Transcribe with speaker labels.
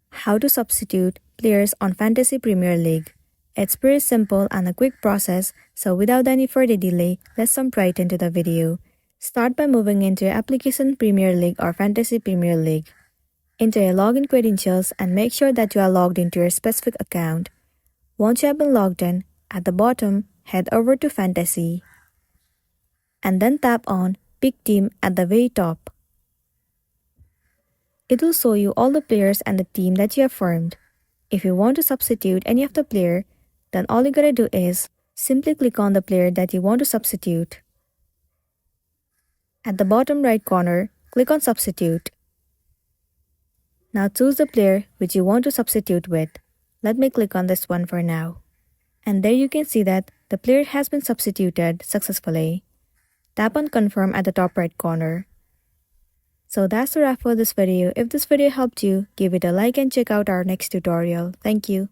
Speaker 1: How to substitute players on Fantasy Premier League. It's pretty simple and a quick process, so without any further delay, let's jump right into the video. Start by moving into your application Premier League or Fantasy Premier League. Enter your login credentials and make sure that you are logged into your specific account. Once you have been logged in, at the bottom, head over to Fantasy. And then tap on Pick Team at the very top. It will show you all the players and the team that you have formed. If you want to substitute any of the player, then all you gotta do is simply click on the player that you want to substitute. At the bottom right corner, click on Substitute. Now choose the player which you want to substitute with. Let me click on this one for now. And there you can see that the player has been substituted successfully. Tap on Confirm at the top right corner. So that's a wrap for this video. If this video helped you, give it a like and check out our next tutorial. Thank you.